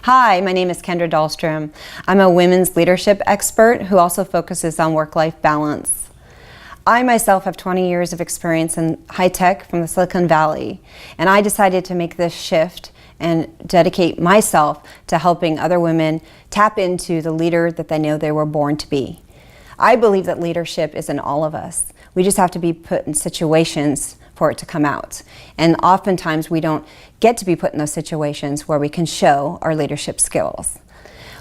Hi, my name is Kendra Dahlstrom. I'm a women's leadership expert who also focuses on work-life balance. I myself have 20 years of experience in high tech from the Silicon Valley, and I decided to make this shift and dedicate myself to helping other women tap into the leader that they know they were born to be. I believe that leadership is in all of us. We just have to be put in situations for it to come out. And oftentimes we don't get to be put in those situations where we can show our leadership skills.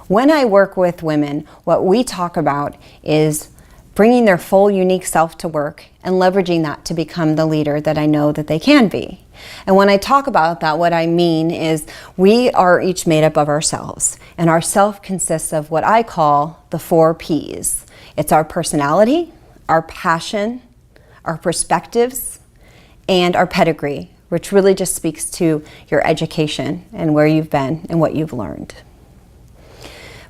When I work with women, what we talk about is bringing their full unique self to work and leveraging that to become the leader that I know that they can be. And when I talk about that, what I mean is we are each made up of ourselves, and our self consists of what I call the 4 Ps. It's our personality, our passion, our perspectives, and our pedigree, which really just speaks to your education and where you've been and what you've learned.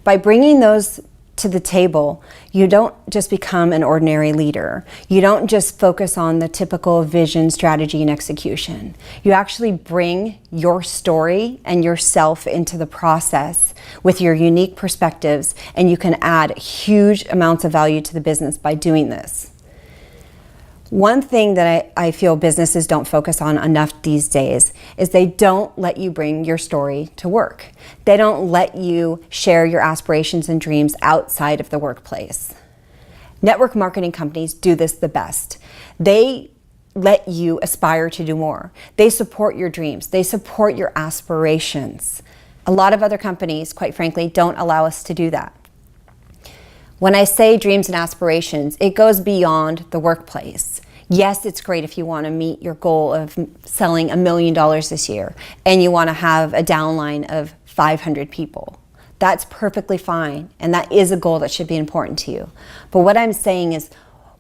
By bringing those to the table, you don't just become an ordinary leader. You don't just focus on the typical vision, strategy, and execution. You actually bring your story and yourself into the process with your unique perspectives, and you can add huge amounts of value to the business by doing this. One thing that I feel businesses don't focus on enough these days is they don't let you bring your story to work. They don't let you share your aspirations and dreams outside of the workplace. Network marketing companies do this the best. They let you aspire to do more. They support your dreams. They support your aspirations. A lot of other companies, quite frankly, don't allow us to do that. When I say dreams and aspirations, it goes beyond the workplace. Yes, it's great if you want to meet your goal of selling $1 million this year and you want to have a downline of 500 people. That's perfectly fine, and that is a goal that should be important to you. But what I'm saying is,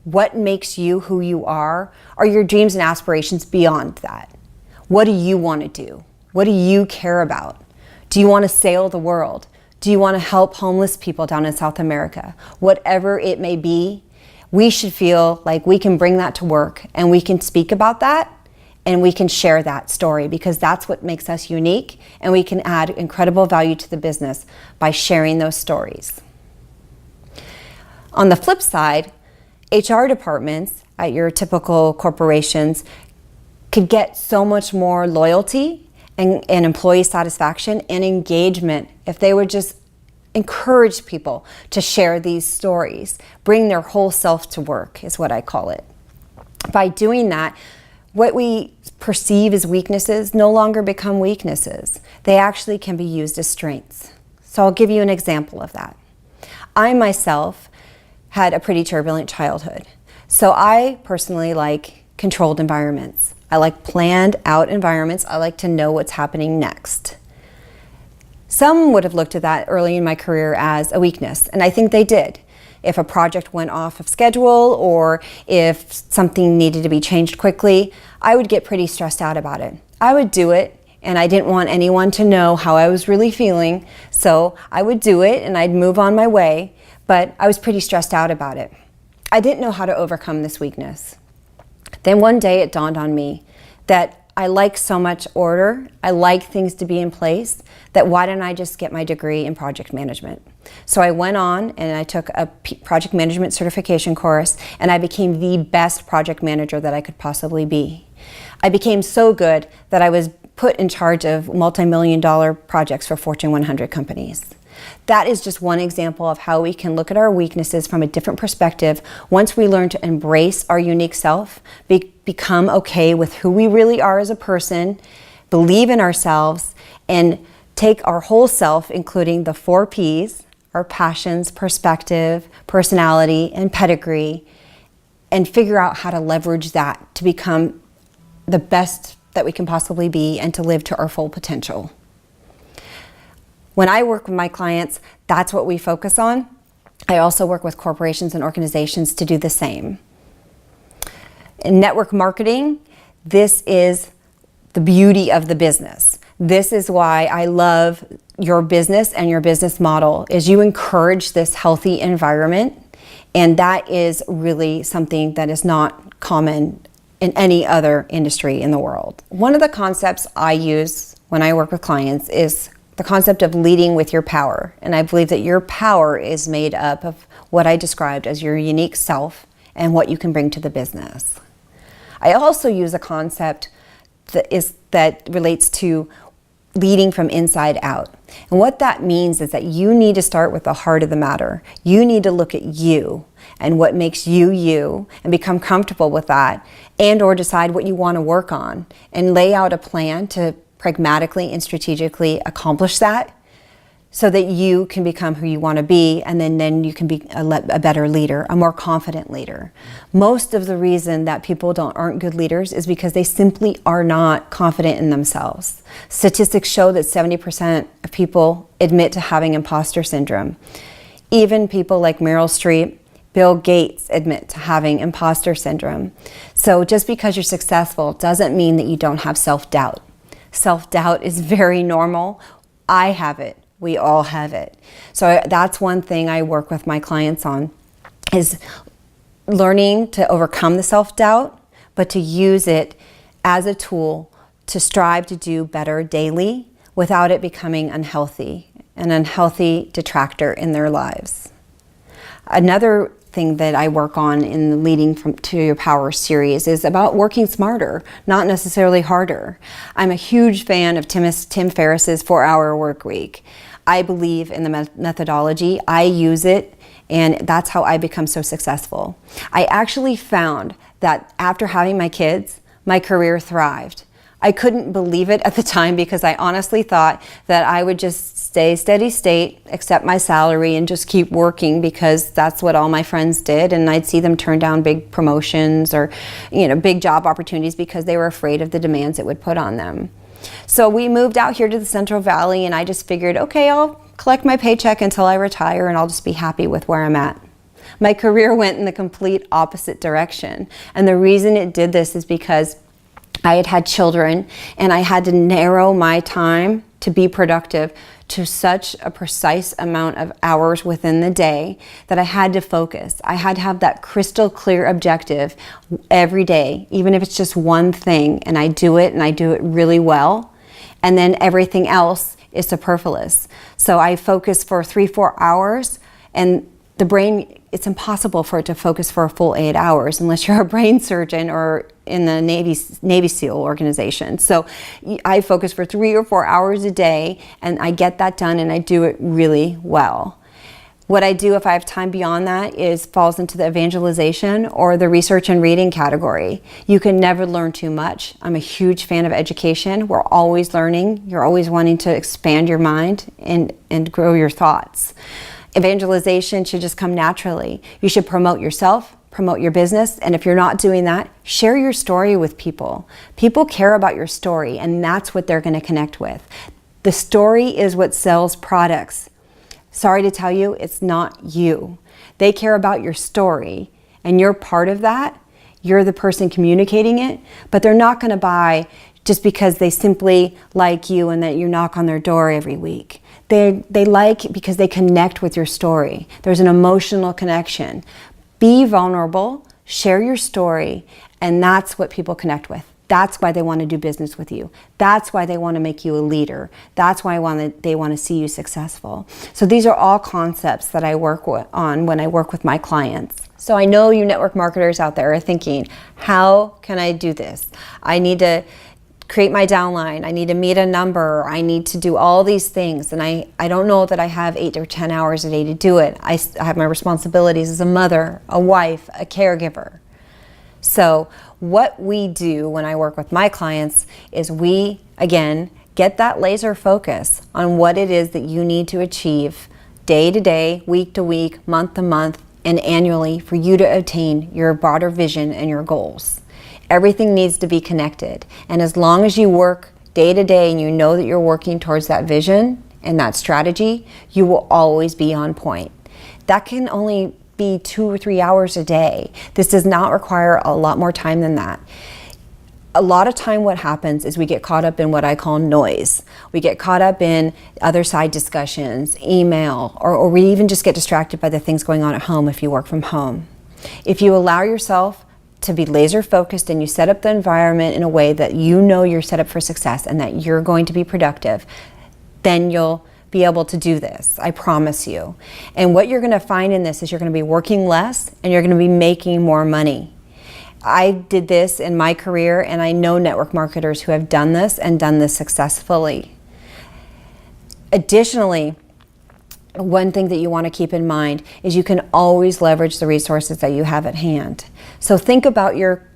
what makes you who you are your dreams and aspirations beyond that. What do you want to do? What do you care about? Do you want to sail the world? Do you want to help homeless people down in South America? Whatever it may be, we should feel like we can bring that to work and we can speak about that and we can share that story, because that's what makes us unique, and we can add incredible value to the business by sharing those stories. On the flip side, HR departments at your typical corporations could get so much more loyalty and employee satisfaction and engagement if they would just encourage people to share these stories, bring their whole self to work, is what I call it. By doing that, what we perceive as weaknesses no longer become weaknesses. They actually can be used as strengths. So I'll give you an example of that. I myself had a pretty turbulent childhood. So I personally like controlled environments. I like planned out environments. I like to know what's happening next. Some would have looked at that early in my career as a weakness, and I think they did. If a project went off of schedule or if something needed to be changed quickly, I would get pretty stressed out about it. I would do it, and I didn't want anyone to know how I was really feeling, so I would do it and I'd move on my way, but I was pretty stressed out about it. I didn't know how to overcome this weakness. Then one day it dawned on me that I like so much order, I like things to be in place, that why didn't I just get my degree in project management? So I went on and I took a project management certification course, and I became the best project manager that I could possibly be. I became so good that I was put in charge of multi-million-dollar projects for Fortune 100 companies. That is just one example of how we can look at our weaknesses from a different perspective once we learn to embrace our unique self, become okay with who we really are as a person, believe in ourselves, and take our whole self, including the 4 Ps, our passions, perspective, personality, and pedigree, and figure out how to leverage that to become the best that we can possibly be and to live to our full potential. When I work with my clients, that's what we focus on. I also work with corporations and organizations to do the same. In network marketing, this is the beauty of the business. This is why I love your business and your business model, is you encourage this healthy environment, and that is really something that is not common in any other industry in the world. One of the concepts I use when I work with clients is the concept of leading with your power. And I believe that your power is made up of what I described as your unique self and what you can bring to the business. I also use a concept that relates to leading from inside out. And what that means is that you need to start with the heart of the matter. You need to look at you and what makes you you and become comfortable with that, and or decide what you want to work on and lay out a plan to pragmatically and strategically accomplish that, so that you can become who you want to be, and then you can be a better leader, a more confident leader. Most of the reason that people aren't good leaders is because they simply are not confident in themselves. Statistics show that 70% of people admit to having imposter syndrome. Even people like Meryl Streep, Bill Gates admit to having imposter syndrome. So just because you're successful doesn't mean that you don't have self-doubt. Self-doubt is very normal. I have it. We all have it. So that's one thing I work with my clients on, is learning to overcome the self-doubt, but to use it as a tool to strive to do better daily without it becoming an unhealthy detractor in their lives. Another thing that I work on in the Leading to Your Power series is about working smarter, not necessarily harder. I'm a huge fan of Tim Ferriss's 4-Hour Work Week. I believe in the methodology. I use it, and that's how I become so successful. I actually found that after having my kids, my career thrived. I couldn't believe it at the time, because I honestly thought that I would just stay steady state, accept my salary, and just keep working because that's what all my friends did, and I'd see them turn down big promotions or big job opportunities because they were afraid of the demands it would put on them. So we moved out here to the Central Valley, and I just figured, okay, I'll collect my paycheck until I retire and I'll just be happy with where I'm at. My career went in the complete opposite direction, and the reason it did this is because I had children, and I had to narrow my time to be productive to such a precise amount of hours within the day that I had to focus. I had to have that crystal clear objective every day, even if it's just one thing, and I do it really well, and then everything else is superfluous. So I focus for 3-4 hours, and the brain, it's impossible for it to focus for a full 8 hours unless you're a brain surgeon or in the Navy SEAL organization. So I focus for 3 or 4 hours a day, and I get that done, and I do it really well. What I do if I have time beyond that falls into the evangelization or the research and reading category. You can never learn too much. I'm a huge fan of education. We're always learning. You're always wanting to expand your mind and grow your thoughts. Evangelization should just come naturally. You should promote yourself, promote your business, and if you're not doing that, share your story with people. People care about your story, and that's what they're going to connect with. The story is what sells products. Sorry to tell you, it's not you. They care about your story, and you're part of that. You're the person communicating it, but they're not going to buy just because they simply like you and that you knock on their door every week. They like because they connect with your story. There's an emotional connection. Be vulnerable, share your story, and that's what people connect with. That's why they want to do business with you. That's why they want to make you a leader. That's why they want to see you successful. So these are all concepts that I work on when I work with my clients. So I know you network marketers out there are thinking, how can I do this? I need to create my downline, I need to meet a number, I need to do all these things, and I don't know that I have 8 or 10 hours a day to do it. I have my responsibilities as a mother, a wife, a caregiver. So what we do when I work with my clients is we, again, get that laser focus on what it is that you need to achieve day to day, week to week, month to month, and annually for you to attain your broader vision and your goals. Everything needs to be connected. And as long as you work day to day and you know that you're working towards that vision and that strategy, you will always be on point. That can only be 2 or 3 hours a day. This does not require a lot more time than that. A lot of time what happens is we get caught up in what I call noise. We get caught up in other side discussions, email, or we even just get distracted by the things going on at home if you work from home. If you allow yourself to be laser focused and you set up the environment in a way that you know you're set up for success and that you're going to be productive, then you'll be able to do this. I promise you. And what you're going to find in this is you're going to be working less and you're going to be making more money. I did this in my career, and I know network marketers who have done this and done this successfully. Additionally, one thing that you want to keep in mind is you can always leverage the resources that you have at hand. So think about your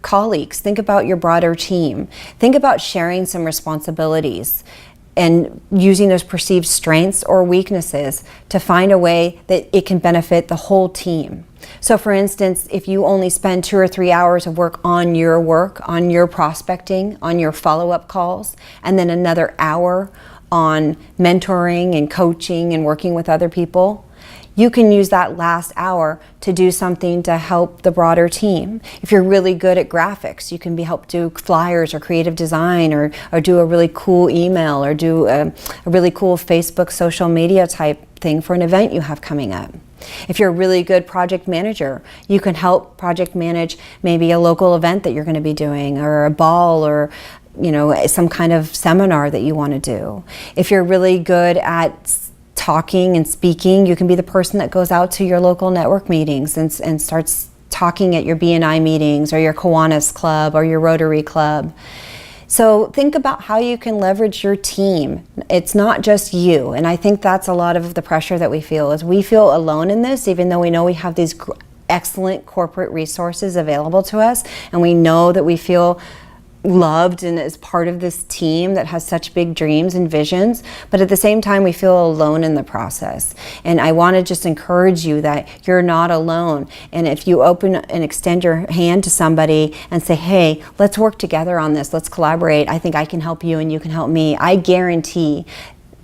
colleagues, think about your broader team, think about sharing some responsibilities and using those perceived strengths or weaknesses to find a way that it can benefit the whole team. So for instance, if you only spend 2 or 3 hours of work, on your prospecting, on your follow-up calls, and then another hour on mentoring and coaching and working with other people, you can use that last hour to do something to help the broader team. If you're really good at graphics, you can help do flyers or creative design, or do a really cool email, or do a really cool Facebook social media type thing for an event you have coming up. If you're a really good project manager, you can help project manage maybe a local event that you're going to be doing, or a ball, or some kind of seminar that you want to do. If you're really good at talking and speaking, you can be the person that goes out to your local network meetings and starts talking at your BNI meetings, or your Kiwanis Club, or your Rotary Club. So think about how you can leverage your team. It's not just you, and I think that's a lot of the pressure that we feel, is we feel alone in this, even though we know we have these excellent corporate resources available to us, and we know that we feel loved and as part of this team that has such big dreams and visions, but at the same time we feel alone in the process. And I want to just encourage you that you're not alone, and if you open and extend your hand to somebody and say, hey, let's work together on this, let's collaborate, I think I can help you and you can help me, I guarantee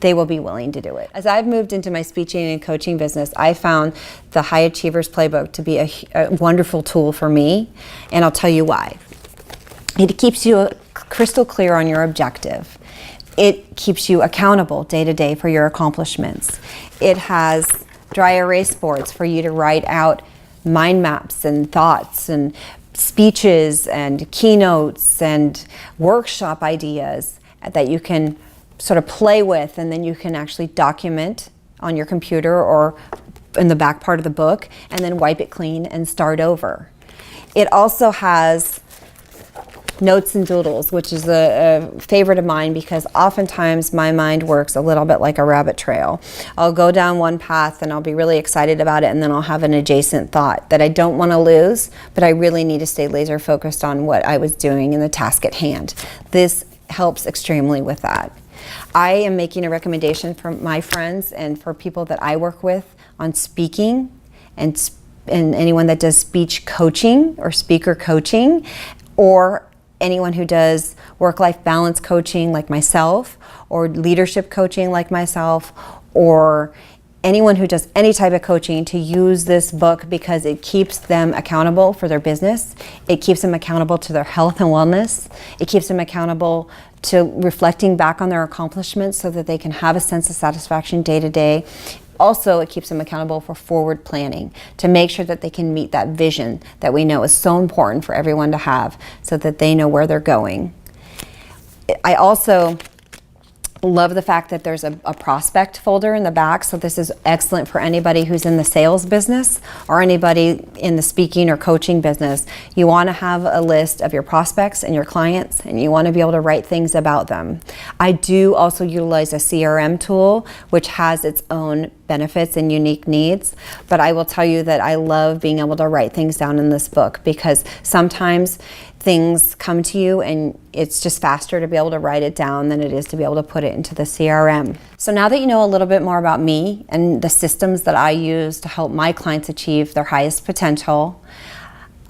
they will be willing to do it. As I've moved into my speaking and coaching business, I found the High Achievers Playbook to be a wonderful tool for me, and I'll tell you why. It keeps you crystal clear on your objective. It keeps you accountable day to day for your accomplishments. It has dry erase boards for you to write out mind maps and thoughts and speeches and keynotes and workshop ideas that you can sort of play with, and then you can actually document on your computer or in the back part of the book, and then wipe it clean and start over. It also has notes and doodles, which is a favorite of mine, because oftentimes my mind works a little bit like a rabbit trail. I'll go down one path and I'll be really excited about it, and then I'll have an adjacent thought that I don't want to lose, but I really need to stay laser focused on what I was doing in the task at hand. This helps extremely with that. I am making a recommendation for my friends and for people that I work with on speaking and anyone that does speech coaching or speaker coaching, or anyone who does work-life balance coaching like myself, or leadership coaching like myself, or anyone who does any type of coaching, to use this book, because it keeps them accountable for their business. It keeps them accountable to their health and wellness. It keeps them accountable to reflecting back on their accomplishments so that they can have a sense of satisfaction day to day. Also, it keeps them accountable for forward planning, to make sure that they can meet that vision that we know is so important for everyone to have, so that they know where they're going. I also love the fact that there's a prospect folder in the back, so this is excellent for anybody who's in the sales business or anybody in the speaking or coaching business. You want to have a list of your prospects and your clients, and you want to be able to write things about them. I do also utilize a CRM tool, which has its own benefits and unique needs, but I will tell you that I love being able to write things down in this book, because sometimes things come to you and it's just faster to be able to write it down than it is to be able to put it into the CRM. So now that you know a little bit more about me and the systems that I use to help my clients achieve their highest potential,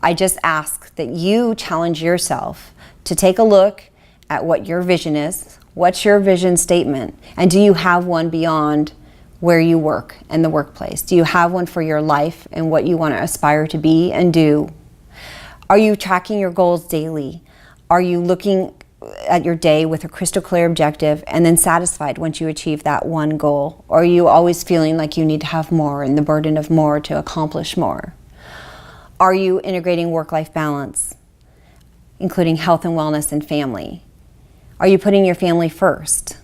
I just ask that you challenge yourself to take a look at what your vision is. What's your vision statement? And do you have one beyond where you work in the workplace? Do you have one for your life and what you want to aspire to be and do? Are you tracking your goals daily? Are you looking at your day with a crystal clear objective and then satisfied once you achieve that one goal? Or are you always feeling like you need to have more and the burden of more to accomplish more? Are you integrating work-life balance, including health and wellness and family? Are you putting your family first?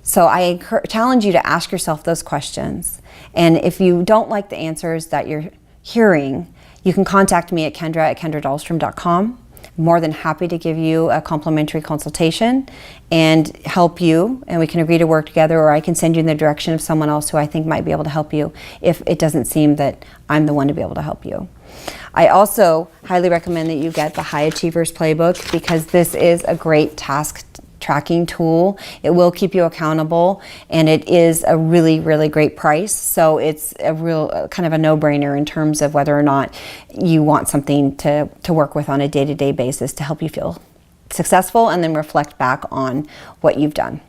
So I challenge you to ask yourself those questions. And if you don't like the answers that you're hearing, you can contact me at kendra@kendradahlstrom.com. More than happy to give you a complimentary consultation and help you, and we can agree to work together, or I can send you in the direction of someone else who I think might be able to help you if it doesn't seem that I'm the one to be able to help you. I also highly recommend that you get the High Achievers Playbook, because this is a great task tracking tool. It will keep you accountable, and it is a really, really great price. So it's a real kind of a no-brainer in terms of whether or not you want something to work with on a day-to-day basis to help you feel successful and then reflect back on what you've done.